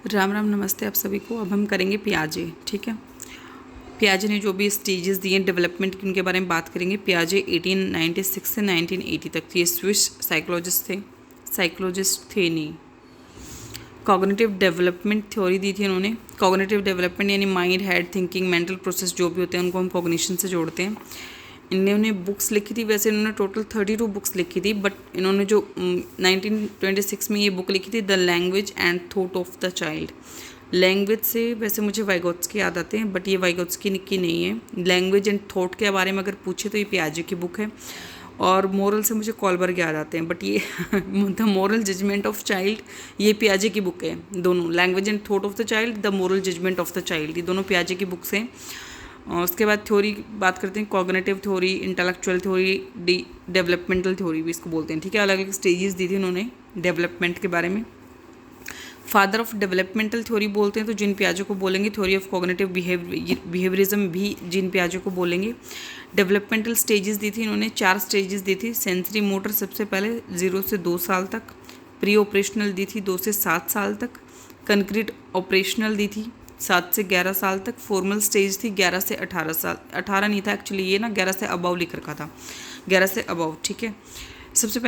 राम राम नमस्ते आप सभी को। अब हम करेंगे पियाजे। ठीक है, पियाजे ने जो भी स्टेजेस दिए डेवलपमेंट की उनके बारे में बात करेंगे। पियाजे 1896 से 1980 तक ये स्विस साइकोलॉजिस्ट थे नहीं। कॉग्निटिव डेवलपमेंट थ्योरी दी थी इन्होंने। कॉग्निटिव डेवलपमेंट यानी mind, head, thinking, mental process जो भी होते हैं उनको हम कॉग्निशन से जोड़ते हैं। इन्होंने बुक्स लिखी थी, वैसे इन्होंने टोटल 32 बुक्स लिखी थी, बट इन्होंने जो 1926 में ये बुक लिखी थी, the language and thought of the child. Language से वैसे मुझे वाइगोत्स्की याद आते हैं, बट ये वाइगोत्स्की की नहीं है। लैंग्वेज एंड थॉट के बारे में अगर पूछे तो ये पियाजे की बुक है। और मोरल से मुझे कॉलबर्ग याद आते हैं, बट ये the moral judgement of child ये पियाजे की बुक है। दोनों language and thought of the child, the moral judgement of the child, ये दोनों पियाजे की बुक्स हैं। और उसके बाद थ्योरी बात करते हैं, cognitive theory, intellectual theory, developmental theory भी इसको बोलते हैं। ठीक है, अलग अलग स्टेजेस दी थी उन्होंने डेवलपमेंट के बारे में। फादर ऑफ डेवलपमेंटल थ्योरी बोलते हैं तो जिन पियाजे को बोलेंगे। थ्योरी ऑफ कॉग्निटिव बिहेवियरिज्म भी जिन पियाजे को बोलेंगे। डेवलपमेंटल स्टेजेस दी थी इन्होंने, 4 स्टेजेस दी थी। सेंसरी मोटर सबसे पहले 0 से 2 साल तक। प्री ऑपरेशनल दी थी 2 से 7 साल तक। कंक्रीट ऑपरेशनल दी थी 7 से 11 साल तक। फॉर्मल स्टेज थी 11 से 18 साल। 18 नहीं था एक्चुअली, ये ना 11 से अबव लिख रखा था, 11 से अबव। ठीक है, सबसे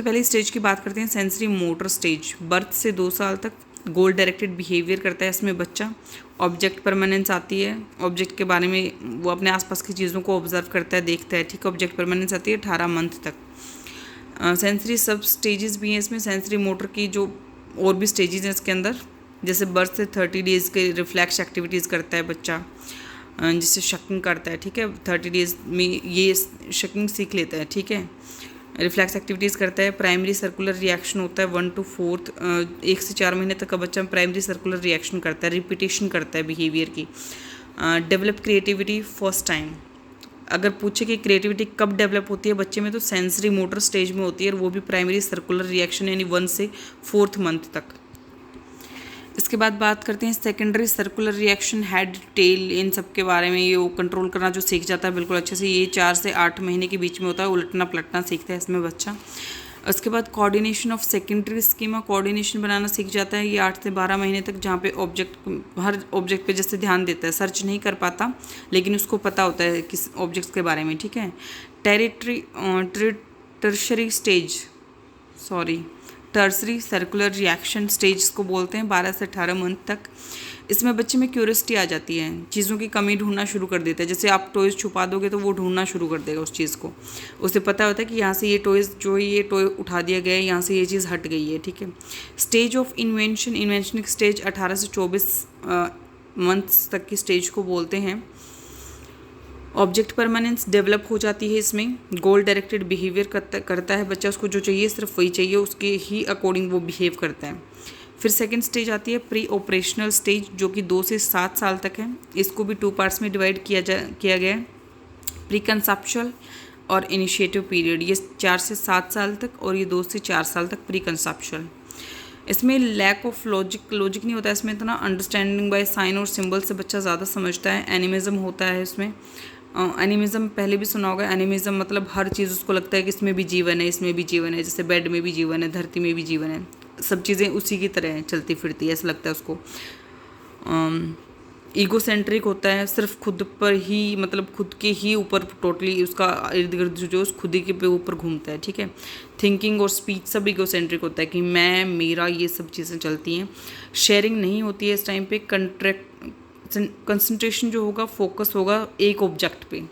पहले स्टेज की बात करते हैं, सेंसरी मोटर स्टेज। बर्थ से 2 साल तक गोल डायरेक्टेड बिहेवियर करता है इसमें बच्चा। ऑब्जेक्ट परमानेंस आती है, ऑब्जेक्ट के बारे में वो अपने आसपास की चीज़ों को ऑब्जर्व करता है, देखता है। ठीक है, ऑब्जेक्ट परमानेंस आती है 18 मंथ तक। सेंसरी सब स्टेजेस भी हैं इसमें। सेंसरी मोटर की जो और भी स्टेजेस हैं इसके अंदर, जैसे बर्थ से 30 डेज़ के रिफ्लेक्स एक्टिविटीज़ करता है बच्चा, जिससे शकिंग करता है। ठीक है, 30 डेज़ में ये शकिंग सीख लेता है। ठीक है, रिफ्लेक्स एक्टिविटीज़ करता है। प्राइमरी सर्कुलर रिएक्शन होता है 1 to 4, 1 से 4 महीने तक का बच्चा प्राइमरी सर्कुलर रिएक्शन करता है, रिपीटेशन करता है बिहेवियर की। Develop creativity first time. अगर पूछे कि क्रिएटिविटी कब डेवलप होती है बच्चे में, तो सेंसरी मोटर स्टेज में होती है, और वो भी प्राइमरी सर्कुलर रिएक्शन यानी 1 से 4th मंथ तक। इसके बाद बात करते हैं secondary circular reaction, head, tail, इन सब के बारे में। ये वो कंट्रोल करना जो सीख जाता है बिल्कुल अच्छे से, ये 4 से 8 महीने के बीच में होता है। उलटना पलटना सीखता है इसमें बच्चा। उसके बाद coordination of secondary schema, coordination बनाना सीख जाता है ये 8 से 12 महीने तक, जहाँ पे हर ऑब्जेक्ट पे जैसे ध्यान देता है, सर्च नहीं कर पाता लेकिन उसको पता होता है किस ऑब्जेक्ट्स के बारे में। ठीक है, टर्सरी सर्कुलर रिएक्शन स्टेज को बोलते हैं, 12 से 18 मंथ तक। इसमें बच्चे में क्यूरियोसिटी आ जाती है, चीज़ों की कमी ढूंढना शुरू कर देता है। जैसे आप टॉयज़ छुपा दोगे तो वो ढूंढना शुरू कर देगा उस चीज़ को। उसे पता होता है कि यहाँ से ये टॉयज़ जो है ये टॉय उठा दिया गया है, यहाँ से ये चीज़ हट गई है। ठीक है, स्टेज ऑफ इन्वेंशन की स्टेज 18 से 24 मंथ्स तक की स्टेज को बोलते हैं। ऑब्जेक्ट परमानेंस डेवलप हो जाती है इसमें। गोल डायरेक्टेड बिहेवियर करता है बच्चा, उसको जो चाहिए सिर्फ वही चाहिए, उसके ही अकॉर्डिंग वो बिहेव करता है। फिर सेकंड स्टेज आती है प्री ऑपरेशनल स्टेज, जो कि 2 से 7 साल तक है। इसको भी 2 पार्ट्स में डिवाइड किया गया है, प्री कंसेप्चुअल और इनिशिएटिव पीरियड। ये 4 से 7 साल तक, और ये 2 से 4 साल तक प्री कंसेप्चुअल। इसमें लैक ऑफ लॉजिक नहीं होता है इसमें इतना। अंडरस्टैंडिंग बाय साइन और सिंबल से बच्चा ज़्यादा समझता है। एनिमिज्म होता है इसमें। एनिमिज्म पहले भी सुना होगा। एनिमिज्म मतलब हर चीज़ उसको लगता है कि इसमें भी जीवन है, इसमें भी जीवन है, जैसे बेड में भी जीवन है, धरती में भी जीवन है, सब चीज़ें उसी की तरह हैं, चलती फिरती है, ऐसा लगता है उसको। ईगोसेंट्रिक होता है, सिर्फ खुद पर ही, मतलब खुद के ही ऊपर टोटली उसका इर्द गिर्द जो खुद ही के ऊपर घूमता है। ठीक है, थिंकिंग और स्पीच सब ईगोसेंट्रिक होता है कि मैं, मेरा, ये सब चीज़ें चलती हैं। शेयरिंग नहीं होती है इस टाइम पे। कंसंट्रेशन जो होगा, फोकस होगा एक ऑब्जेक्ट पे।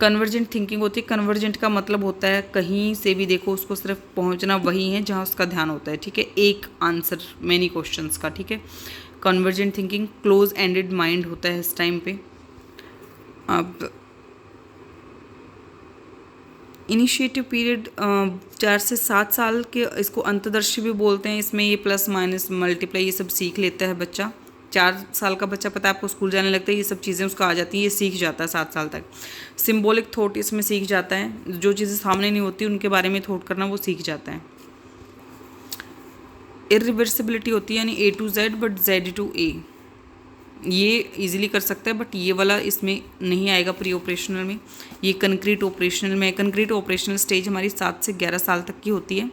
कन्वर्जेंट थिंकिंग होती है। कन्वर्जेंट का मतलब होता है कहीं से भी देखो उसको सिर्फ पहुंचना वही है जहां उसका ध्यान होता है। ठीक है, एक आंसर मेनी क्वेश्चंस का। ठीक है, convergent thinking. Close ended mind होता है इस टाइम पे। अब इनिशिएटिव पीरियड 4 से 7 साल के, इसको अंतर्दर्शी भी बोलते हैं। इसमें ये प्लस माइनस मल्टीप्लाई ये सब सीख लेता है बच्चा। 4 साल का बच्चा, पता है आपको, स्कूल जाने लगता है, ये सब चीज़ें उसको आ जाती हैं, ये सीख जाता है 7 साल तक। सिम्बॉलिक थॉट इसमें सीख जाता है, जो चीज़ें सामने नहीं होती उनके बारे में थॉट करना वो सीख जाता है। इरिवर्सिबिलिटी होती है, यानी A to Z but Z to A, ये इजीली कर सकता है, बट ये वाला इसमें नहीं आएगा प्री ऑपरेशनल में, ये कंक्रीट ऑपरेशनल में। कंक्रीट ऑपरेशनल स्टेज हमारी 7 से 11 साल तक की होती है।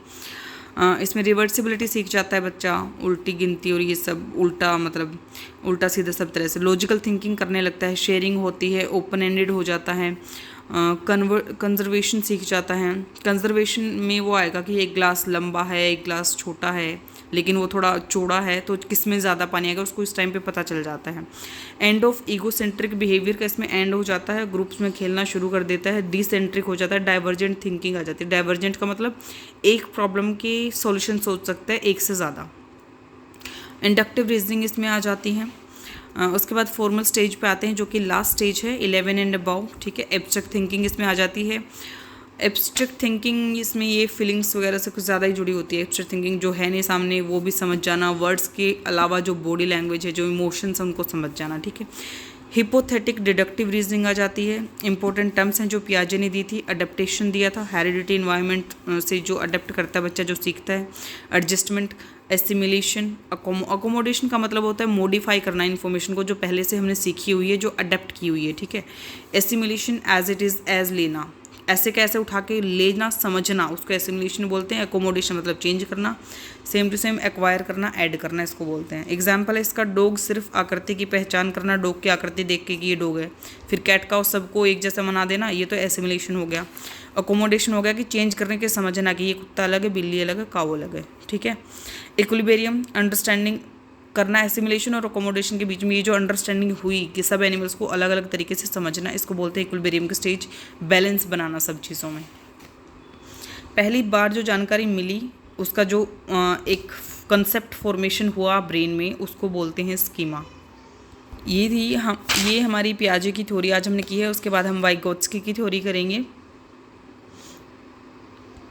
इसमें रिवर्सिबिलिटी सीख जाता है बच्चा, उल्टी गिनती और ये सब, उल्टा मतलब उल्टा सीधा सब तरह से। लॉजिकल थिंकिंग करने लगता है, शेयरिंग होती है, ओपन एंडेड हो जाता है, कंजर्वेशन सीख जाता है। कंजर्वेशन में वो आएगा कि एक ग्लास लंबा है, एक ग्लास छोटा है, लेकिन वो थोड़ा चौड़ा है, तो किस में ज़्यादा पानी आएगा उसको इस टाइम पे पता चल जाता है। एंड ऑफ ईगोसेंट्रिक बिहेवियर का इसमें एंड हो जाता है, ग्रुप्स में खेलना शुरू कर देता है। डिसेंट्रिक हो जाता है, डाइवर्जेंट थिंकिंग आ जाती है। डाइवर्जेंट का मतलब एक प्रॉब्लम की सॉल्यूशन सोच सकता है एक से ज़्यादा। इंडक्टिव रीजनिंग इसमें आ जाती है। उसके बाद फॉर्मल स्टेज पे आते हैं जो कि लास्ट स्टेज है, 11 एंड अबव, ठीक है। एब्स्ट्रैक्ट थिंकिंग इसमें आ जाती है। एब्स्ट्रैक्ट थिंकिंग इसमें ये फीलिंग्स वगैरह से कुछ ज़्यादा ही जुड़ी होती है। एब्स्ट्रैक्ट थिंकिंग जो है नहीं सामने वो भी समझ जाना, वर्ड्स के अलावा जो बॉडी लैंग्वेज है, जो इमोशंस हैं उनको समझ जाना, ठीक है। हिपोथेटिक डिडक्टिव रीजनिंग आ जाती है। इंपॉर्टेंट टर्म्स हैं जो पियाजे ने दी थी। अडेप्टेशन दिया था, हेरिडिटी इन्वायरमेंट से जो अडेप्ट करता है बच्चा, जो सीखता है। एडजस्टमेंट, एसिमिलेशन, अकोमोडेशन का मतलब होता है मॉडिफाई करना इन्फॉर्मेशन को जो पहले से हमने सीखी हुई है, जो अडेप्ट की हुई है, ठीक है। Assimilation, as it is as लेना, ऐसे कैसे उठा के लेना, समझना, उसको एसिमिलेशन बोलते हैं। एकोमोडेशन मतलब चेंज करना, सेम टू सेम एक्वायर करना, ऐड करना, इसको बोलते हैं। एग्जाम्पल है इसका, डॉग सिर्फ आकृति की पहचान करना, डॉग की आकृति देख के कि ये डॉग है। फिर कैट का सबको एक जैसा बना देना, ये तो एसिमिलेशन हो गया। अकोमोडेशन हो गया कि चेंज करने के समझना कि ये कुत्ता अलग है, बिल्ली अलग है, काऊ अलग है, ठीक है। इक्विलिब्रियम, अंडरस्टैंडिंग करना, एसिमिलेशन और अकोमोडेशन के बीच में ये जो अंडरस्टैंडिंग हुई कि सब एनिमल्स को अलग अलग तरीके से समझना, इसको बोलते हैं इक्विलिब्रियम की स्टेज। बैलेंस बनाना सब चीज़ों में। पहली बार जो जानकारी मिली उसका जो एक कंसेप्ट फॉर्मेशन हुआ ब्रेन में, उसको बोलते हैं स्कीमा। ये हमारी पियाजे की थ्योरी आज हमने की है। उसके बाद हम वाइगोत्स्की की थ्योरी करेंगे।